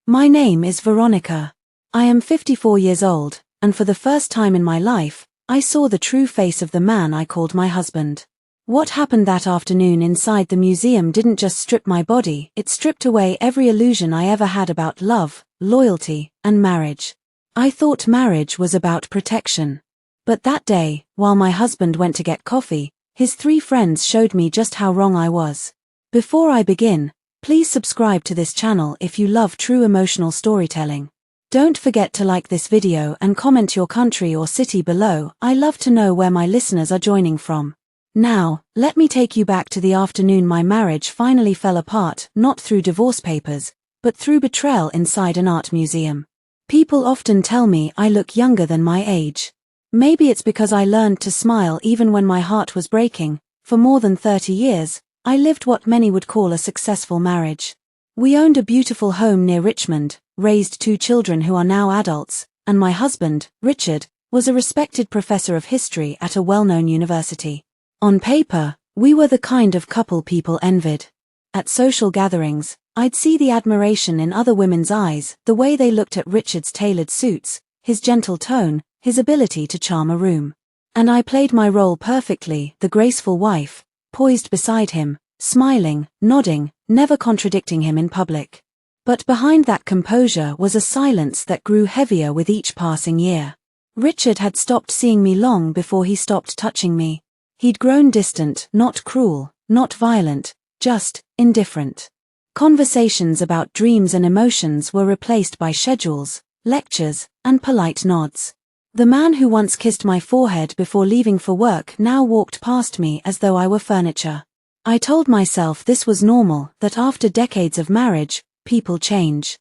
My name is Veronica. I am 54 years old, and for the first time in my life, I saw the true face of the man I called my husband. What happened that afternoon inside the museum didn't just strip my body, it stripped away every illusion I ever had about love, loyalty, and marriage. I thought marriage was about protection. But that day, while my husband went to get coffee, his 3 friends showed me just how wrong I was. Before I begin, please subscribe to this channel if you love true emotional storytelling. Don't forget to like this video and comment your country or city below. I love to know where my listeners are joining from. Now, let me take you back to the afternoon my marriage finally fell apart, not through divorce papers, but through betrayal inside an art museum. People often tell me I look younger than my age. Maybe it's because I learned to smile even when my heart was breaking. For more than 30 years, I lived what many would call a successful marriage. We owned a beautiful home near Richmond, raised 2 children who are now adults, and my husband, Richard, was a respected professor of history at a well-known university. On paper, we were the kind of couple people envied. At social gatherings, I'd see the admiration in other women's eyes, the way they looked at Richard's tailored suits, his gentle tone, his ability to charm a room. And I played my role perfectly, the graceful wife, poised beside him, smiling, nodding, never contradicting him in public. But behind that composure was a silence that grew heavier with each passing year. Richard had stopped seeing me long before he stopped touching me. He'd grown distant, not cruel, not violent, just indifferent. Conversations about dreams and emotions were replaced by schedules, lectures, and polite nods. The man who once kissed my forehead before leaving for work now walked past me as though I were furniture. I told myself this was normal, that after decades of marriage, people change.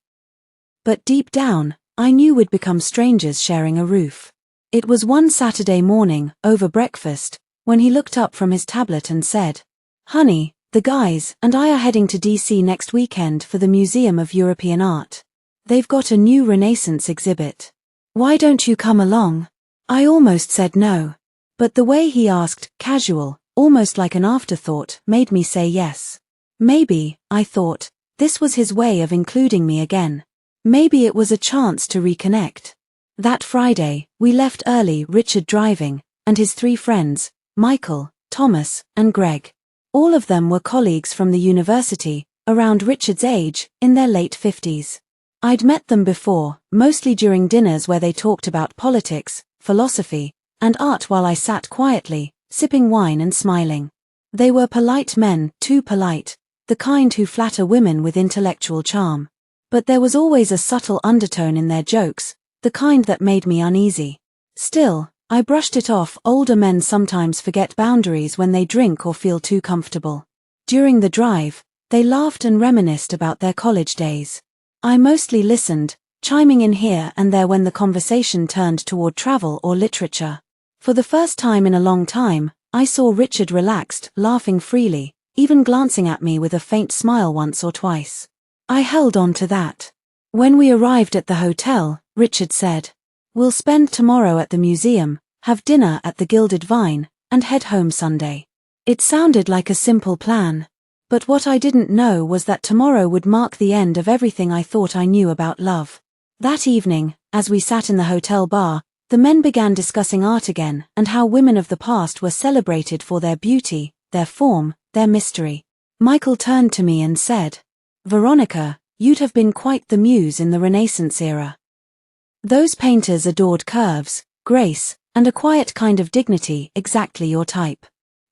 But deep down, I knew we'd become strangers sharing a roof. It was one Saturday morning, over breakfast, when he looked up from his tablet and said, "Honey, the guys and I are heading to DC next weekend for the Museum of European Art. They've got a new Renaissance exhibit. Why don't you come along?" I almost said no. But the way he asked, casual, almost like an afterthought, made me say yes. Maybe, I thought, this was his way of including me again. Maybe it was a chance to reconnect. That Friday, we left early, Richard driving, and his 3 friends, Michael, Thomas, and Greg. All of them were colleagues from the university, around Richard's age, in their late 50s. I'd met them before, mostly during dinners where they talked about politics, philosophy, and art while I sat quietly, sipping wine and smiling. They were polite men, too polite, the kind who flatter women with intellectual charm. But there was always a subtle undertone in their jokes, the kind that made me uneasy. Still, I brushed it off. Older men sometimes forget boundaries when they drink or feel too comfortable. During the drive, they laughed and reminisced about their college days. I mostly listened, chiming in here and there when the conversation turned toward travel or literature. For the first time in a long time, I saw Richard relaxed, laughing freely, even glancing at me with a faint smile once or twice. I held on to that. When we arrived at the hotel, Richard said, "We'll spend tomorrow at the museum, have dinner at the Gilded Vine, and head home Sunday." It sounded like a simple plan. But what I didn't know was that tomorrow would mark the end of everything I thought I knew about love. That evening, as we sat in the hotel bar, the men began discussing art again and how women of the past were celebrated for their beauty, their form, their mystery. Michael turned to me and said, "Veronica, you'd have been quite the muse in the Renaissance era. Those painters adored curves, grace, and a quiet kind of dignity, exactly your type."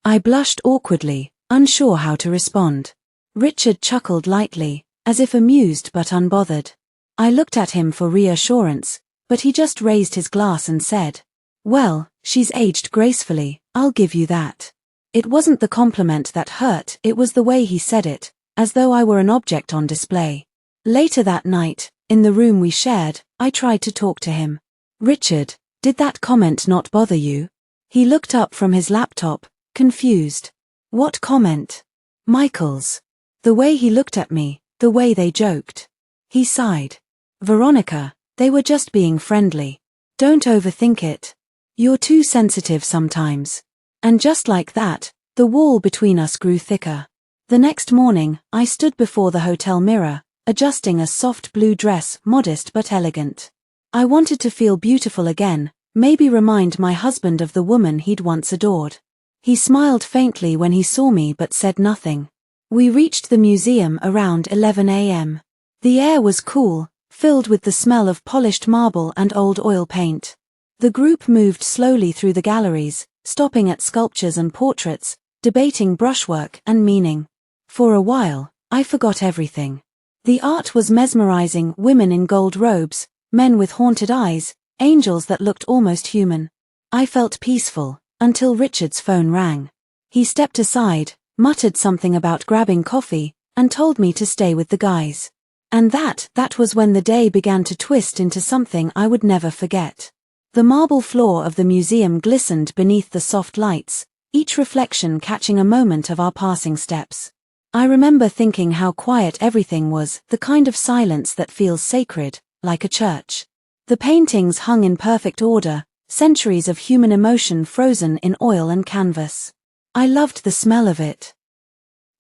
I blushed awkwardly, unsure how to respond. Richard chuckled lightly, as if amused but unbothered. I looked at him for reassurance, but he just raised his glass and said, "Well, she's aged gracefully, I'll give you that." It wasn't the compliment that hurt, it was the way he said it, as though I were an object on display. Later that night, in the room we shared, I tried to talk to him. "Richard, did that comment not bother you?" He looked up from his laptop, confused. "What comment?" "Michael's. The way he looked at me, the way they joked." He sighed. "Veronica, they were just being friendly. Don't overthink it. You're too sensitive sometimes." And just like that, the wall between us grew thicker. The next morning, I stood before the hotel mirror, adjusting a soft blue dress, modest but elegant. I wanted to feel beautiful again, maybe remind my husband of the woman he'd once adored. He smiled faintly when he saw me but said nothing. We reached the museum around 11 a.m. The air was cool, filled with the smell of polished marble and old oil paint. The group moved slowly through the galleries, stopping at sculptures and portraits, debating brushwork and meaning. For a while, I forgot everything. The art was mesmerizing: women in gold robes, men with haunted eyes, angels that looked almost human. I felt peaceful, until Richard's phone rang. He stepped aside, muttered something about grabbing coffee, and told me to stay with the guys. And that was when the day began to twist into something I would never forget. The marble floor of the museum glistened beneath the soft lights, each reflection catching a moment of our passing steps. I remember thinking how quiet everything was, the kind of silence that feels sacred, like a church. The paintings hung in perfect order, centuries of human emotion frozen in oil and canvas. I loved the smell of it.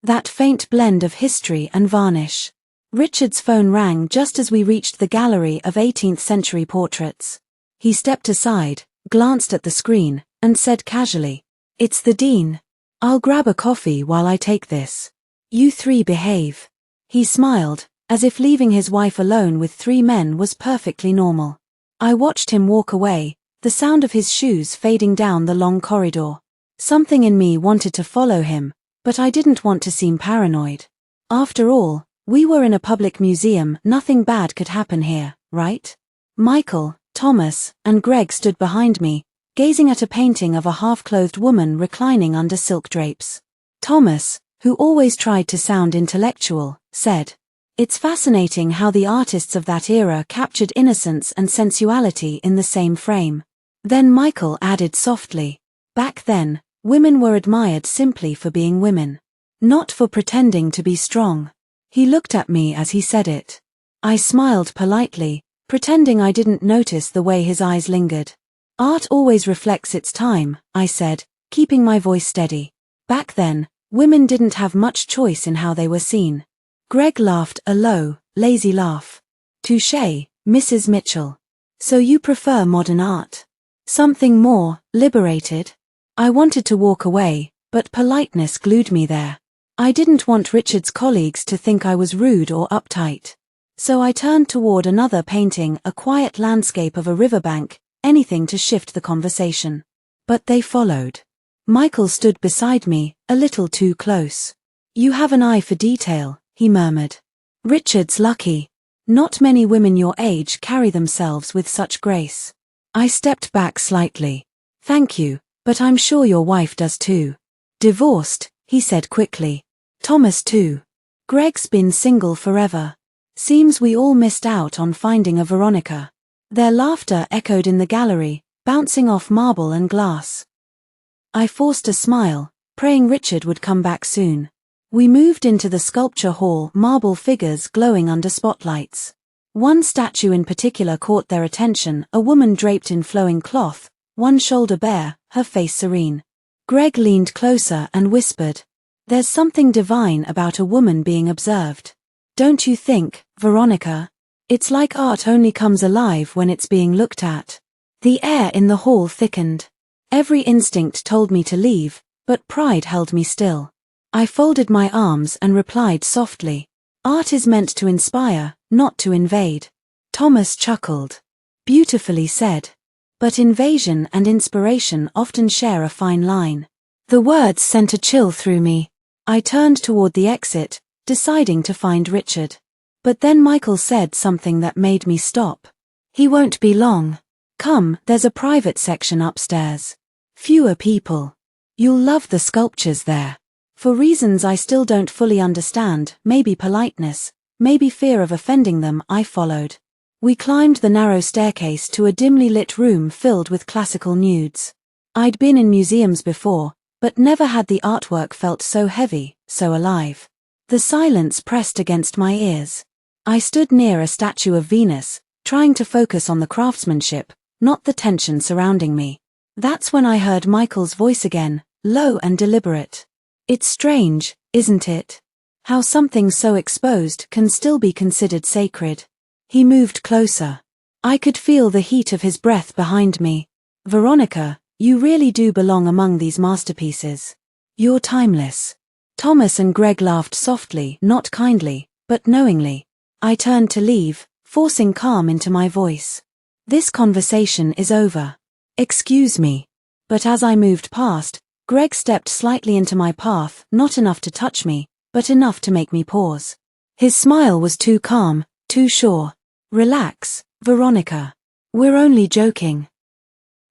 That faint blend of history and varnish. Richard's phone rang just as we reached the gallery of 18th century portraits. He stepped aside, glanced at the screen, and said casually, "It's the Dean. I'll grab a coffee while I take this. You three behave." He smiled, as if leaving his wife alone with three men was perfectly normal. I watched him walk away, the sound of his shoes fading down the long corridor. Something in me wanted to follow him, but I didn't want to seem paranoid. After all, we were in a public museum, nothing bad could happen here, right? Michael, Thomas, and Greg stood behind me, gazing at a painting of a half-clothed woman reclining under silk drapes. Thomas, who always tried to sound intellectual, said, "It's fascinating how the artists of that era captured innocence and sensuality in the same frame." Then Michael added softly, "Back then, women were admired simply for being women, not for pretending to be strong." He looked at me as he said it. I smiled politely, pretending I didn't notice the way his eyes lingered. "Art always reflects its time," I said, keeping my voice steady. "Back then, women didn't have much choice in how they were seen." Greg laughed, a low, lazy laugh. "Touché, Mrs. Mitchell. So you prefer modern art? Something more liberated?" I wanted to walk away, but politeness glued me there. I didn't want Richard's colleagues to think I was rude or uptight. So I turned toward another painting, a quiet landscape of a riverbank, anything to shift the conversation. But they followed. Michael stood beside me, a little too close. "You have an eye for detail," he murmured. "Richard's lucky. Not many women your age carry themselves with such grace." I stepped back slightly. "Thank you, but I'm sure your wife does too." "Divorced," he said quickly. "Thomas too. Greg's been single forever. Seems we all missed out on finding a Veronica." Their laughter echoed in the gallery, bouncing off marble and glass. I forced a smile, praying Richard would come back soon. We moved into the sculpture hall, marble figures glowing under spotlights. One statue in particular caught their attention, a woman draped in flowing cloth, one shoulder bare, her face serene. Greg leaned closer and whispered, "There's something divine about a woman being observed. Don't you think, Veronica? It's like art only comes alive when it's being looked at." The air in the hall thickened. Every instinct told me to leave, but pride held me still. I folded my arms and replied softly, "Art is meant to inspire, not to invade." Thomas chuckled. "Beautifully said. But invasion and inspiration often share a fine line." The words sent a chill through me. I turned toward the exit, deciding to find Richard. But then Michael said something that made me stop. "He won't be long. Come, there's a private section upstairs. Fewer people. You'll love the sculptures there." For reasons I still don't fully understand, maybe politeness, maybe fear of offending them, I followed. We climbed the narrow staircase to a dimly lit room filled with classical nudes. I'd been in museums before, but never had the artwork felt so heavy, so alive. The silence pressed against my ears. I stood near a statue of Venus, trying to focus on the craftsmanship, not the tension surrounding me. That's when I heard Michael's voice again, low and deliberate. "It's strange, isn't it? How something so exposed can still be considered sacred. He moved closer. I could feel the heat of his breath behind me. Veronica, you really do belong among these masterpieces. You're timeless. Thomas and Greg laughed softly, not kindly, but knowingly. I turned to leave, forcing calm into my voice. This conversation is over. Excuse me. But as I moved past, Greg stepped slightly into my path, not enough to touch me, but enough to make me pause. His smile was too calm, too sure. Relax, Veronica. We're only joking.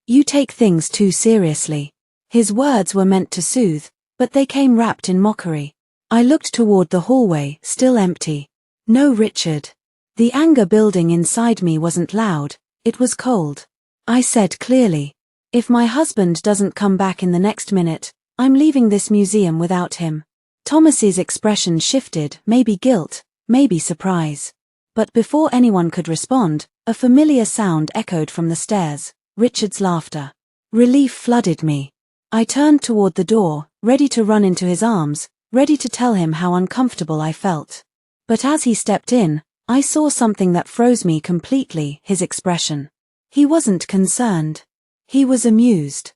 You take things too seriously. His words were meant to soothe, but they came wrapped in mockery. I looked toward the hallway, still empty. No Richard. The anger building inside me wasn't loud, it was cold. I said clearly, if my husband doesn't come back in the next minute, I'm leaving this museum without him. Thomas's expression shifted, maybe guilt, maybe surprise. But before anyone could respond, a familiar sound echoed from the stairs, Richard's laughter. Relief flooded me. I turned toward the door, ready to run into his arms, ready to tell him how uncomfortable I felt. But as he stepped in, I saw something that froze me completely, his expression. He wasn't concerned. He was amused.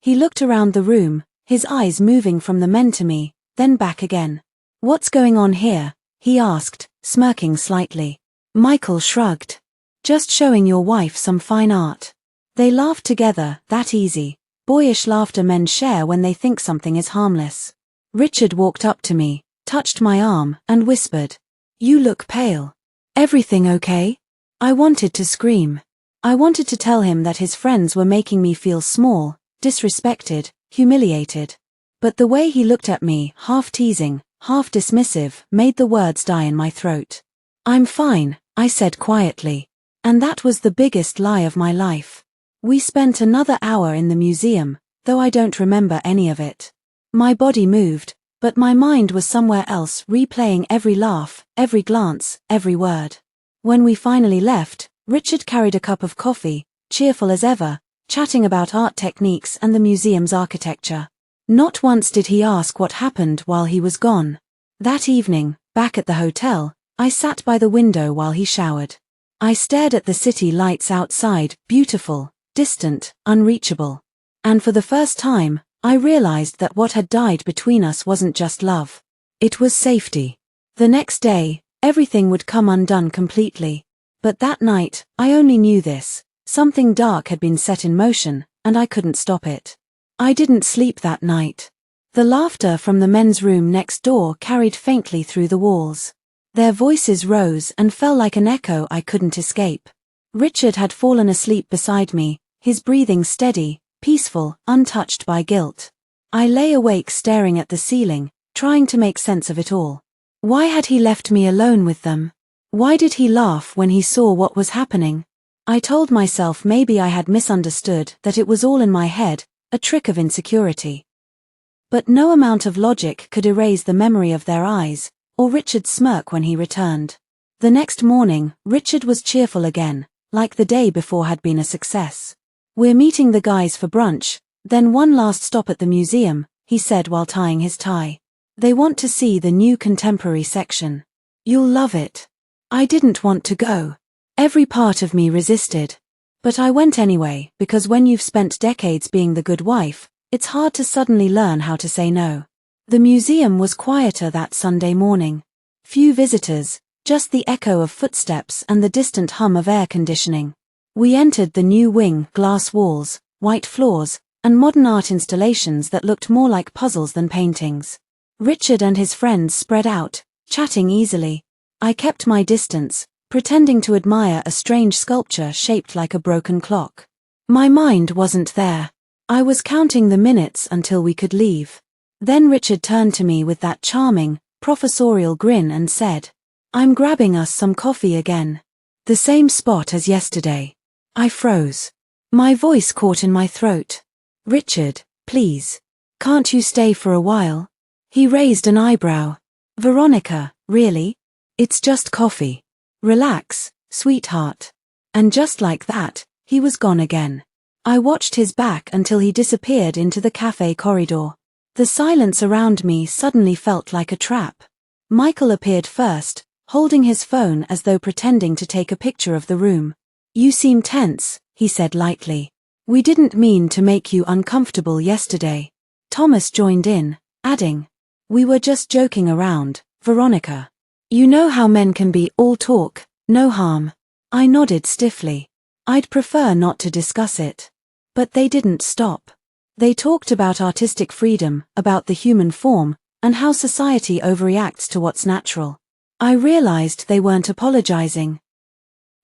He looked around the room, his eyes moving from the men to me, then back again. What's going on here? He asked, smirking slightly. Michael shrugged. Just showing your wife some fine art. They laughed together, that easy, boyish laughter men share when they think something is harmless. Richard walked up to me, touched my arm, and whispered, You look pale. Everything okay? I wanted to scream. I wanted to tell him that his friends were making me feel small, disrespected, humiliated. But the way he looked at me, half teasing, half dismissive, made the words die in my throat. I'm fine, I said quietly. And that was the biggest lie of my life. We spent another hour in the museum, though I don't remember any of it. My body moved, but my mind was somewhere else, replaying every laugh, every glance, every word. When we finally left, Richard carried a cup of coffee, cheerful as ever, chatting about art techniques and the museum's architecture. Not once did he ask what happened while he was gone. That evening, back at the hotel, I sat by the window while he showered. I stared at the city lights outside, beautiful, distant, unreachable. And for the first time, I realized that what had died between us wasn't just love. It was safety. The next day, everything would come undone completely. But that night, I only knew this. Something dark had been set in motion, and I couldn't stop it. I didn't sleep that night. The laughter from the men's room next door carried faintly through the walls. Their voices rose and fell like an echo I couldn't escape. Richard had fallen asleep beside me, his breathing steady, peaceful, untouched by guilt. I lay awake staring at the ceiling, trying to make sense of it all. Why had he left me alone with them? Why did he laugh when he saw what was happening? I told myself maybe I had misunderstood, that it was all in my head, a trick of insecurity. But no amount of logic could erase the memory of their eyes, or Richard's smirk when he returned. The next morning, Richard was cheerful again, like the day before had been a success. We're meeting the guys for brunch, then one last stop at the museum, he said while tying his tie. They want to see the new contemporary section. You'll love it. I didn't want to go. Every part of me resisted. But I went anyway, because when you've spent decades being the good wife, it's hard to suddenly learn how to say no. The museum was quieter that Sunday morning. Few visitors, just the echo of footsteps and the distant hum of air conditioning. We entered the new wing, glass walls, white floors, and modern art installations that looked more like puzzles than paintings. Richard and his friends spread out, chatting easily. I kept my distance, pretending to admire a strange sculpture shaped like a broken clock. My mind wasn't there. I was counting the minutes until we could leave. Then Richard turned to me with that charming, professorial grin and said, I'm grabbing us some coffee again. The same spot as yesterday. I froze. My voice caught in my throat. Richard, please. Can't you stay for a while? He raised an eyebrow. Veronica, really? It's just coffee. Relax, sweetheart. And just like that, he was gone again. I watched his back until he disappeared into the cafe corridor. The silence around me suddenly felt like a trap. Michael appeared first, holding his phone as though pretending to take a picture of the room. "You seem tense," he said lightly. "We didn't mean to make you uncomfortable yesterday." Thomas joined in, adding, "We were just joking around, Veronica. You know how men can be, all talk, no harm." I nodded stiffly. I'd prefer not to discuss it. But they didn't stop. They talked about artistic freedom, about the human form, and how society overreacts to what's natural. I realized they weren't apologizing.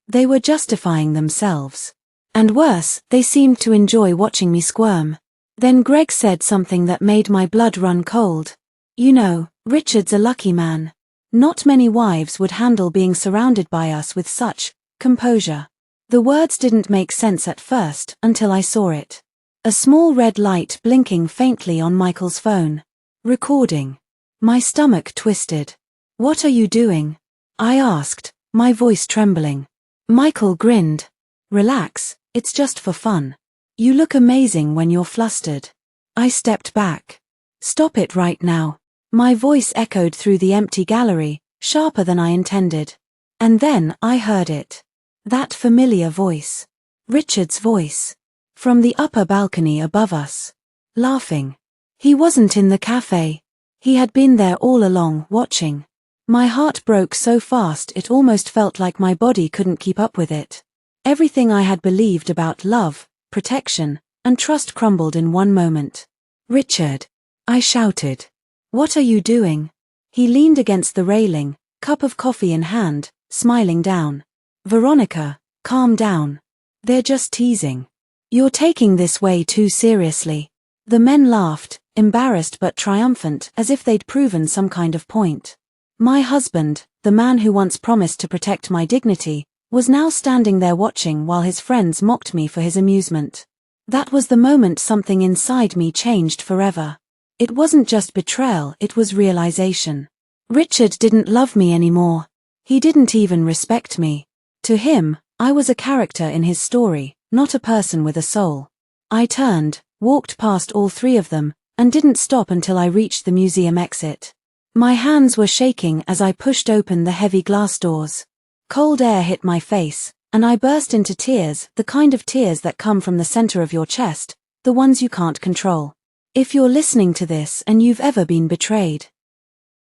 They were justifying themselves. And worse, they seemed to enjoy watching me squirm. Then Greg said something that made my blood run cold. "You know, Richard's a lucky man. Not many wives would handle being surrounded by us with such composure." The words didn't make sense at first until I saw it. A small red light blinking faintly on Michael's phone. Recording. My stomach twisted. "What are you doing?" I asked, my voice trembling. Michael grinned. "Relax, it's just for fun. You look amazing when you're flustered." I stepped back. "Stop it right now." My voice echoed through the empty gallery, sharper than I intended. And then I heard it. That familiar voice. Richard's voice. From the upper balcony above us. Laughing. He wasn't in the cafe. He had been there all along, watching. My heart broke so fast it almost felt like my body couldn't keep up with it. Everything I had believed about love, protection, and trust crumbled in one moment. "Richard!" I shouted. "What are you doing?" He leaned against the railing, cup of coffee in hand, smiling down. "Veronica, calm down. They're just teasing. You're taking this way too seriously." The men laughed, embarrassed but triumphant, as if they'd proven some kind of point. My husband, the man who once promised to protect my dignity, was now standing there watching while his friends mocked me for his amusement. That was the moment something inside me changed forever. It wasn't just betrayal, it was realization. Richard didn't love me anymore. He didn't even respect me. To him, I was a character in his story, not a person with a soul. I turned, walked past all three of them, and didn't stop until I reached the museum exit. My hands were shaking as I pushed open the heavy glass doors. Cold air hit my face, and I burst into tears, the kind of tears that come from the center of your chest, the ones you can't control. If you're listening to this and you've ever been betrayed,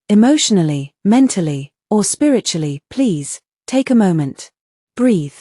emotionally, mentally, or spiritually, please, take a moment. Breathe.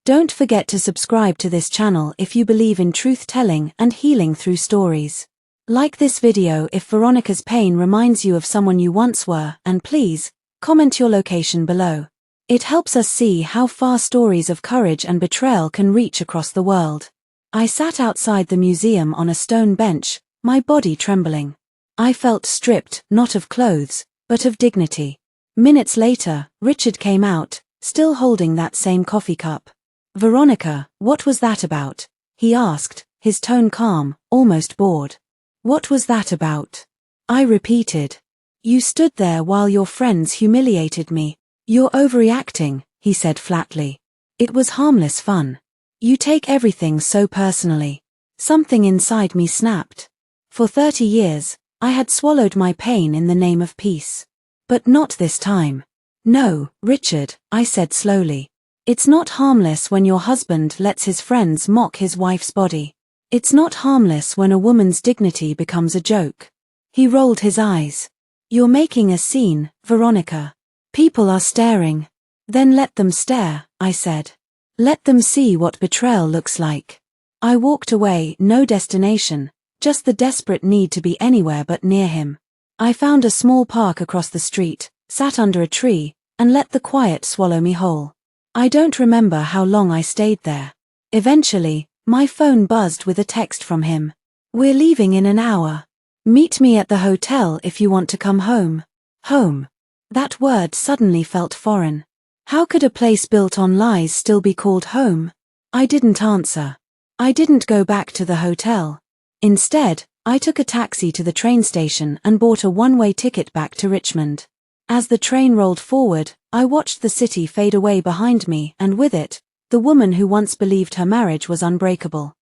Don't forget to subscribe to this channel if you believe in truth-telling and healing through stories. Like this video if Veronica's pain reminds you of someone you once were, and please, comment your location below. It helps us see how far stories of courage and betrayal can reach across the world. I sat outside the museum on a stone bench, my body trembling. I felt stripped, not of clothes, but of dignity. Minutes later, Richard came out, still holding that same coffee cup. "Veronica, what was that about?" he asked, his tone calm, almost bored. "What was that about?" I repeated. "You stood there while your friends humiliated me." "You're overreacting," he said flatly. "It was harmless fun. You take everything so personally." Something inside me snapped. For 30 years, I had swallowed my pain in the name of peace. But not this time. "No, Richard," I said slowly. "It's not harmless when your husband lets his friends mock his wife's body. It's not harmless when a woman's dignity becomes a joke." He rolled his eyes. "You're making a scene, Veronica. People are staring." "Then let them stare," I said. "Let them see what betrayal looks like." I walked away, no destination, just the desperate need to be anywhere but near him. I found a small park across the street, sat under a tree, and let the quiet swallow me whole. I don't remember how long I stayed there. Eventually, my phone buzzed with a text from him. "We're leaving in an hour. Meet me at the hotel if you want to come home." Home. That word suddenly felt foreign. How could a place built on lies still be called home? I didn't answer. I didn't go back to the hotel. Instead, I took a taxi to the train station and bought a one-way ticket back to Richmond. As the train rolled forward, I watched the city fade away behind me, and with it, the woman who once believed her marriage was unbreakable.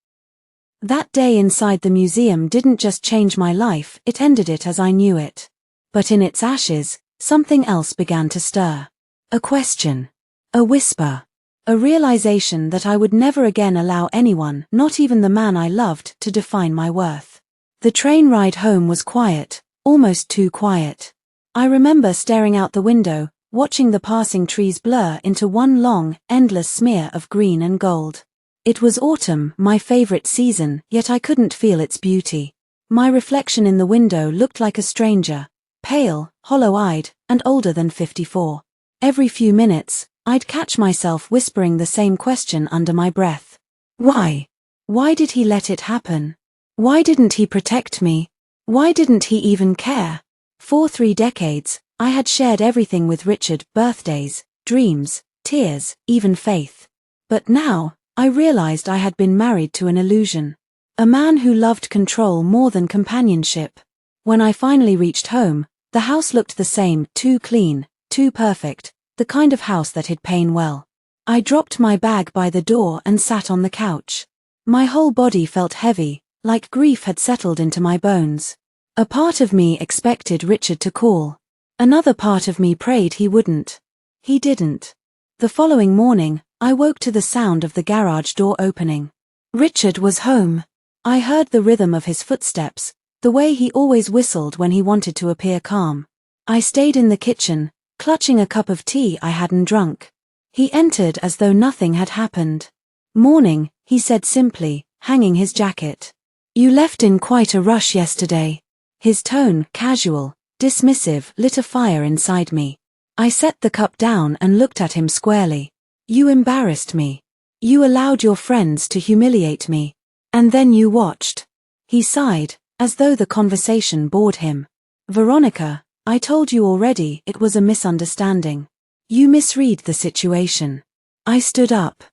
That day inside the museum didn't just change my life, it ended it as I knew it. But in its ashes, something else began to stir. A question. A whisper. A realization that I would never again allow anyone, not even the man I loved, to define my worth. The train ride home was quiet, almost too quiet. I remember staring out the window, watching the passing trees blur into one long, endless smear of green and gold. It was autumn, my favorite season, yet I couldn't feel its beauty. My reflection in the window looked like a stranger, pale, hollow-eyed, and older than 54. Every few minutes, I'd catch myself whispering the same question under my breath. Why? Why did he let it happen? Why didn't he protect me? Why didn't he even care? For 3 decades, I had shared everything with Richard: birthdays, dreams, tears, even faith. But now, I realized I had been married to an illusion. A man who loved control more than companionship. When I finally reached home, the house looked the same, too clean, too perfect, the kind of house that hid pain well. I dropped my bag by the door and sat on the couch. My whole body felt heavy, like grief had settled into my bones. A part of me expected Richard to call. Another part of me prayed he wouldn't. He didn't. The following morning, I woke to the sound of the garage door opening. Richard was home. I heard the rhythm of his footsteps, the way he always whistled when he wanted to appear calm. I stayed in the kitchen, clutching a cup of tea I hadn't drunk. He entered as though nothing had happened. "Morning," he said simply, hanging his jacket. "You left in quite a rush yesterday." His tone, casual, dismissive, lit a fire inside me. I set the cup down and looked at him squarely. "You embarrassed me. You allowed your friends to humiliate me. And then you watched." He sighed, as though the conversation bored him. "Veronica, I told you already it was a misunderstanding. You misread the situation." I stood up.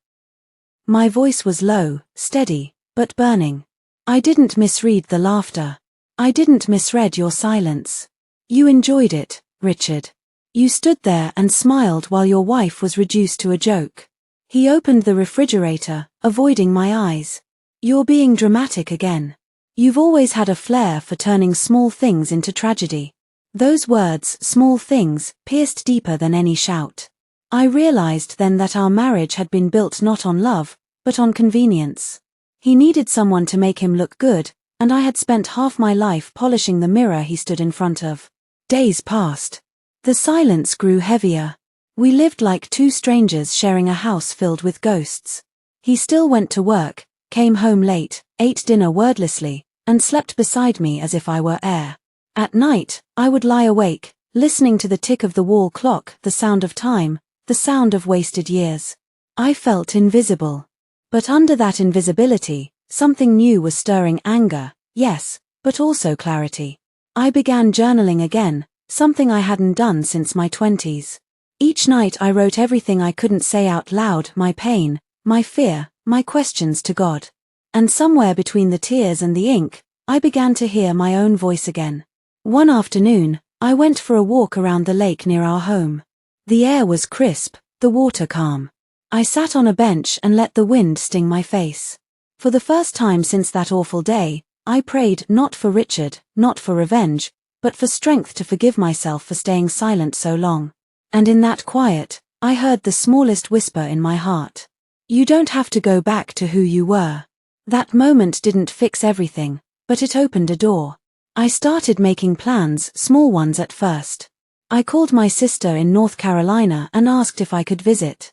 My voice was low, steady, but burning. "I didn't misread the laughter. I didn't misread your silence. You enjoyed it, Richard. You stood there and smiled while your wife was reduced to a joke." He opened the refrigerator, avoiding my eyes. "You're being dramatic again. You've always had a flair for turning small things into tragedy." Those words, small things, pierced deeper than any shout. I realized then that our marriage had been built not on love, but on convenience. He needed someone to make him look good, and I had spent half my life polishing the mirror he stood in front of. Days passed. The silence grew heavier. We lived like two strangers sharing a house filled with ghosts. He still went to work, came home late, ate dinner wordlessly, and slept beside me as if I were air. At night, I would lie awake, listening to the tick of the wall clock, the sound of time, the sound of wasted years. I felt invisible. But under that invisibility, something new was stirring: anger, yes, but also clarity. I began journaling again, something I hadn't done since my 20s. Each night I wrote everything I couldn't say out loud: my pain, my fear, my questions to God. And somewhere between the tears and the ink, I began to hear my own voice again. One afternoon, I went for a walk around the lake near our home. The air was crisp, the water calm. I sat on a bench and let the wind sting my face. For the first time since that awful day, I prayed not for Richard, not for revenge, but for strength to forgive myself for staying silent so long. And in that quiet, I heard the smallest whisper in my heart. You don't have to go back to who you were. That moment didn't fix everything, but it opened a door. I started making plans, small ones at first. I called my sister in North Carolina and asked if I could visit.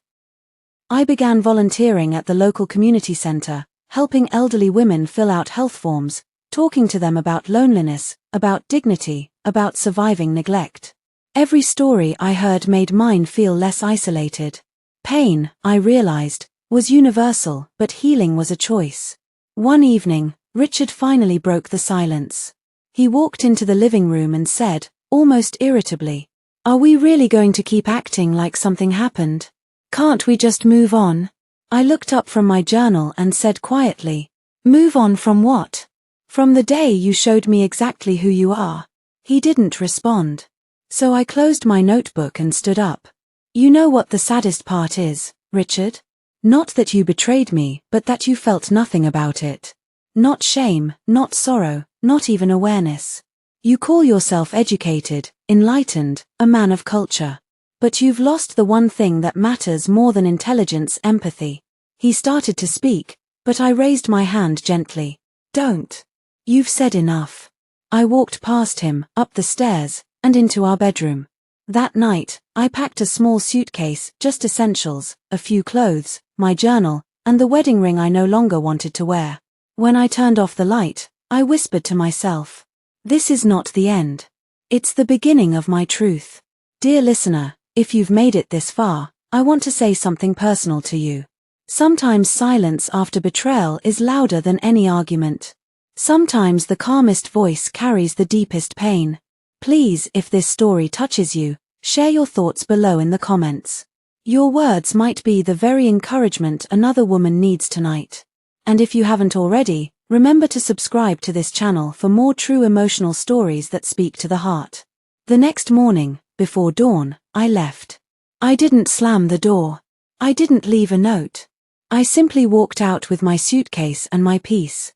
I began volunteering at the local community center, helping elderly women fill out health forms, talking to them about loneliness, about dignity, about surviving neglect. Every story I heard made mine feel less isolated. Pain, I realized, was universal, but healing was a choice. One evening, Richard finally broke the silence. He walked into the living room and said, almost irritably, "Are we really going to keep acting like something happened? Can't we just move on?" I looked up from my journal and said quietly, "Move on from what?" "From the day you showed me exactly who you are." He didn't respond. So I closed my notebook and stood up. "You know what the saddest part is, Richard? Not that you betrayed me, but that you felt nothing about it. Not shame, not sorrow, not even awareness. You call yourself educated, enlightened, a man of culture. But you've lost the one thing that matters more than intelligence: empathy. He started to speak, but I raised my hand gently. Don't. You've said enough. I walked past him, up the stairs, and into our bedroom. That night, I packed a small suitcase, just essentials, a few clothes, my journal, and the wedding ring I no longer wanted to wear. When I turned off the light, I whispered to myself, "This is not the end. It's the beginning of my truth." Dear listener, if you've made it this far, I want to say something personal to you. Sometimes silence after betrayal is louder than any argument. Sometimes the calmest voice carries the deepest pain. Please, if this story touches you, share your thoughts below in the comments. Your words might be the very encouragement another woman needs tonight. And if you haven't already, remember to subscribe to this channel for more true emotional stories that speak to the heart. The next morning, before dawn, I left. I didn't slam the door. I didn't leave a note. I simply walked out with my suitcase and my peace.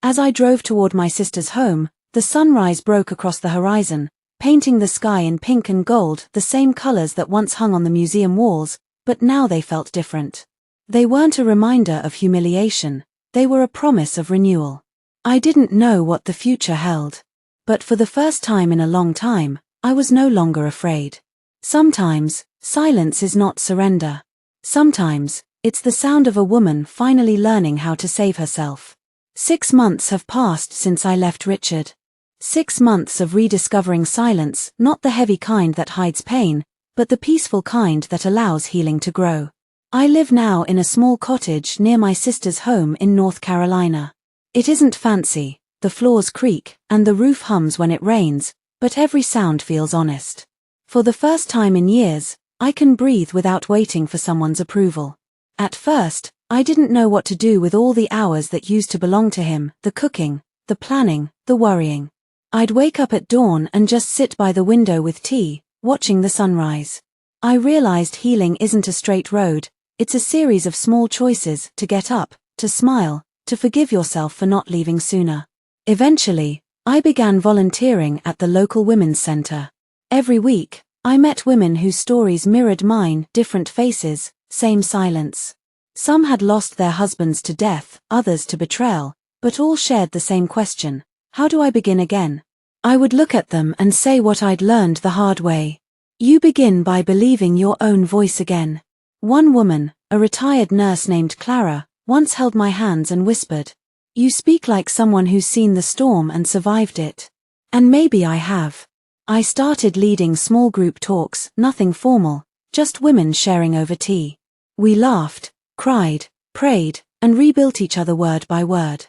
As I drove toward my sister's home, the sunrise broke across the horizon, painting the sky in pink and gold, the same colors that once hung on the museum walls, but now they felt different. They weren't a reminder of humiliation, they were a promise of renewal. I didn't know what the future held. But for the first time in a long time, I was no longer afraid. Sometimes, silence is not surrender. Sometimes, it's the sound of a woman finally learning how to save herself. 6 months have passed since I left Richard. 6 months of rediscovering silence, not the heavy kind that hides pain, but the peaceful kind that allows healing to grow. I live now in a small cottage near my sister's home in North Carolina. It isn't fancy, the floors creak, and the roof hums when it rains, but every sound feels honest. For the first time in years, I can breathe without waiting for someone's approval. At first, I didn't know what to do with all the hours that used to belong to him, the cooking, the planning, the worrying. I'd wake up at dawn and just sit by the window with tea, watching the sunrise. I realized healing isn't a straight road, it's a series of small choices: to get up, to smile, to forgive yourself for not leaving sooner. Eventually, I began volunteering at the local women's center. Every week, I met women whose stories mirrored mine, different faces, same silence. Some had lost their husbands to death, others to betrayal, but all shared the same question: how do I begin again? I would look at them and say what I'd learned the hard way. You begin by believing your own voice again. One woman, a retired nurse named Clara, once held my hands and whispered, "You speak like someone who's seen the storm and survived it." And maybe I have. I started leading small group talks, nothing formal, just women sharing over tea. We laughed, cried, prayed, and rebuilt each other word by word.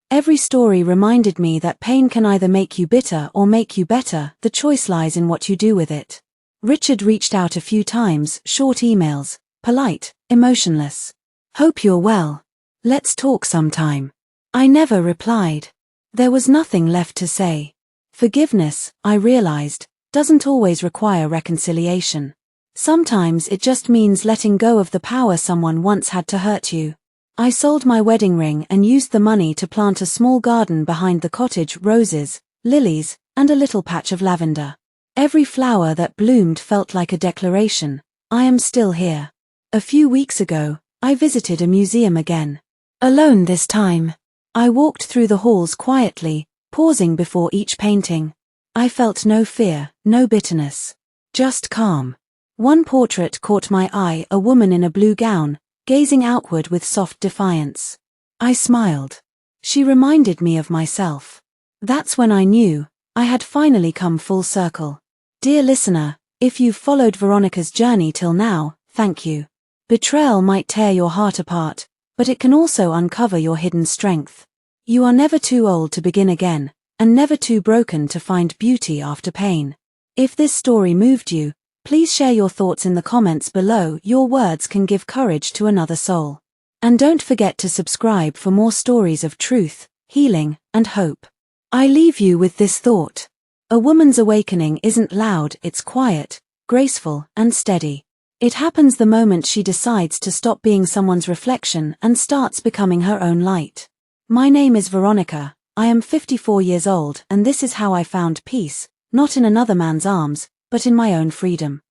Every story reminded me that pain can either make you bitter or make you better, the choice lies in what you do with it. Richard reached out a few times, short emails, polite, emotionless. "Hope you're well. Let's talk sometime." I never replied. There was nothing left to say. Forgiveness, I realized, doesn't always require reconciliation. Sometimes it just means letting go of the power someone once had to hurt you. I sold my wedding ring and used the money to plant a small garden behind the cottage: roses, lilies, and a little patch of lavender. Every flower that bloomed felt like a declaration: I am still here. A few weeks ago, I visited a museum again. Alone this time. I walked through the halls quietly, pausing before each painting. I felt no fear, no bitterness. Just calm. One portrait caught my eye: a woman in a blue gown, gazing outward with soft defiance. I smiled. She reminded me of myself. That's when I knew I had finally come full circle. Dear listener, if you've followed Veronica's journey till now, thank you. Betrayal might tear your heart apart, but it can also uncover your hidden strength. You are never too old to begin again, and never too broken to find beauty after pain. If this story moved you, please share your thoughts in the comments below. Your words can give courage to another soul. And don't forget to subscribe for more stories of truth, healing, and hope. I leave you with this thought. A woman's awakening isn't loud, it's quiet, graceful, and steady. It happens the moment she decides to stop being someone's reflection and starts becoming her own light. My name is Veronica, I am 54 years old and this is how I found peace, not in another man's arms, but in my own freedom.